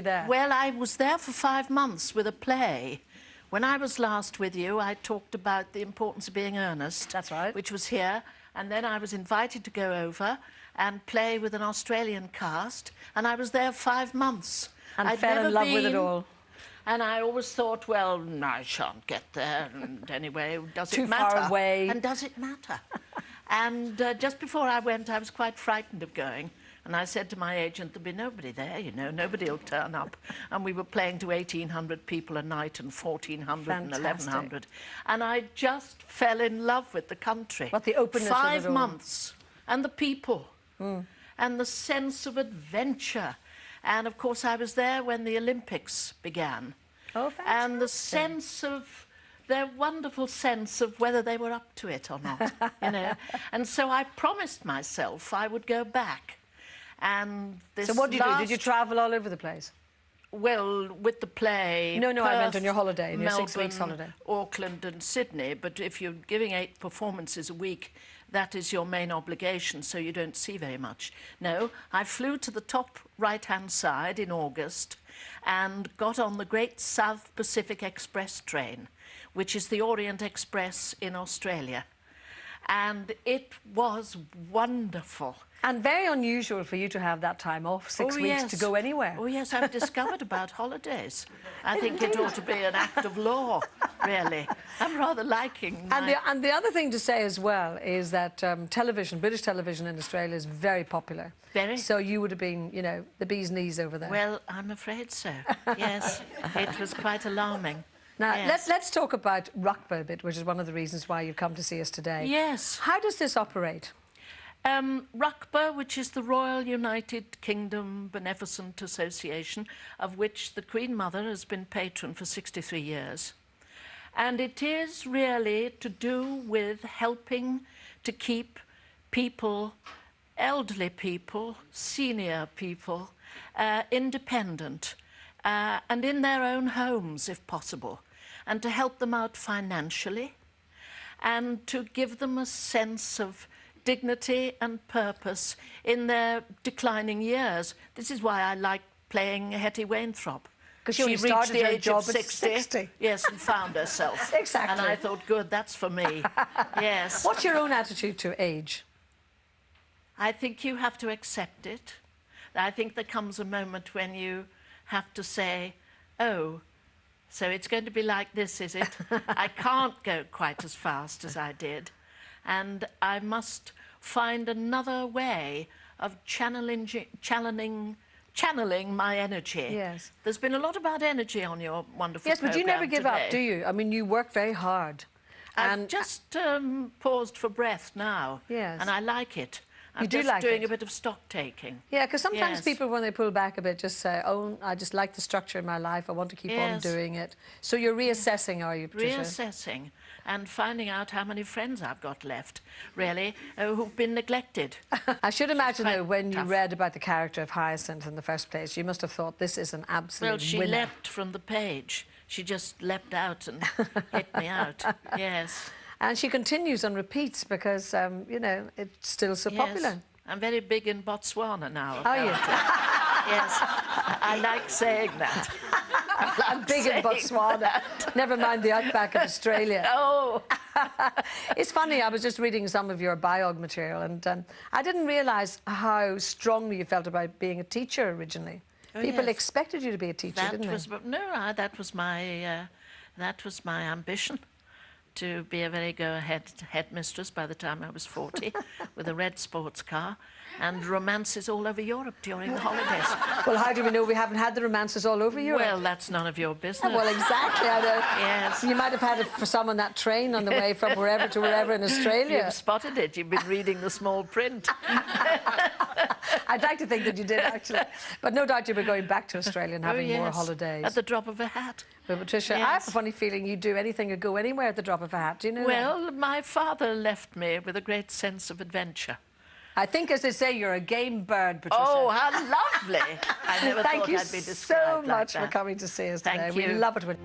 there? Well, I was there for 5 months with a play. When I was last with you, I talked about the importance of being earnest. That's right. Which was here. And then I was invited to go over and play with an Australian cast. And I was there 5 months. And I'd fell in love with it all. And I always thought, well, no, I shan't get there. And anyway, does it matter? Too far away. And does it matter? And just before I went, I was quite frightened of going. And I said to my agent, there'll be nobody there, you know, nobody will turn up. And we were playing to 1,800 people a night and 1,400 and 1,100. And I just fell in love with the country. What the openness of it all. 5 months. And the people. And the sense of adventure. And, of course, I was there when the Olympics began. Oh, fantastic. And the sense of... their wonderful sense of whether they were up to it or not, you know. And so I promised myself I would go back. And this So what did you do? Did you travel all over the place? Well, with the play... No, Perth, I meant on your holiday, in your Melbourne, 6 weeks holiday. Auckland and Sydney. But if you're giving 8 performances a week, that is your main obligation, so you don't see very much. No, I flew to the top right-hand side in August and got on the Great South Pacific Express train, which is the Orient Express in Australia. And it was wonderful. And very unusual for you to have that time off, 6 weeks, to go anywhere. Oh, yes, I've discovered about holidays. I think it ought to be an act of law, really. I'm rather liking And the other thing to say as well is that television, British television in Australia is very popular. Very. So you would have been, you know, the bee's knees over there. Well, I'm afraid so, yes. It was quite alarming. Now, yes. let's talk about Rugby a bit, which is one of the reasons why you've come to see us today. Yes. How does this operate? RUCBA, which is the Royal United Kingdom Beneficent Association, of which the Queen Mother has been patron for 63 years. And it is really to do with helping to keep people, elderly people, senior people, independent and in their own homes, if possible, and to help them out financially and to give them a sense of dignity and purpose in their declining years. This is why I like playing Hetty Wainthropp. Because she reached the age of 60, 60. Yes, and found herself. Exactly. And I thought, good, that's for me. Yes. What's your own attitude to age? I think you have to accept it. I think there comes a moment when you have to say, oh, so it's going to be like this, is it? I can't go quite as fast as I did. And I must find another way of channeling my energy. Yes. There's been a lot about energy on your wonderful Yes, but you never give today. up, do you? I mean, you work very hard. I've just paused for breath now. Yes. And I like it. I'm do just like doing it. a bit of stock taking. Yeah, because sometimes Yes. people, when they pull back a bit, just say, oh, I just like the structure in my life. I want to keep on Yes. doing it. So you're reassessing, are you, Patricia? Reassessing and finding out how many friends I've got left, really, who've been neglected. I should imagine, though, when tough. you read about the character of Hyacinth in the first place, you must have thought this is an absolute Well, she winner. leapt from the page. She just leapt out and hit me out. Yes. And she continues and repeats because, you know, it's still so popular. I'm very big in Botswana now. Are you? Yes. I like saying that. I'm big in Botswana. Never mind the outback of Australia. Oh. It's funny, I was just reading some of your biog material and I didn't realise how strongly you felt about being a teacher originally. Oh, People yes. expected you to be a teacher, didn't they? No, that was my ambition. To be a very go-ahead headmistress by the time I was 40, with a red sports car, and romances all over Europe during the holidays. Well, how do we know we haven't had the romances all over Europe? Well, that's none of your business. Well, exactly. I know. Yes. You might have had it for some on that train on the way from wherever to wherever in Australia. You've spotted it. You've been reading the small print. I'd like to think that you did, actually. But no doubt you were going back to Australia and having more holidays. At the drop of a hat. Well, Patricia, Yes. I have a funny feeling you do anything or go anywhere at the drop of a hat. Do you know that? Well, my father left me with a great sense of adventure. I think, as they say, you're a game bird, Patricia. Oh, how lovely. I never Thank thought you I'd be so described like much for that. coming to see us today. Thank We you. love it when...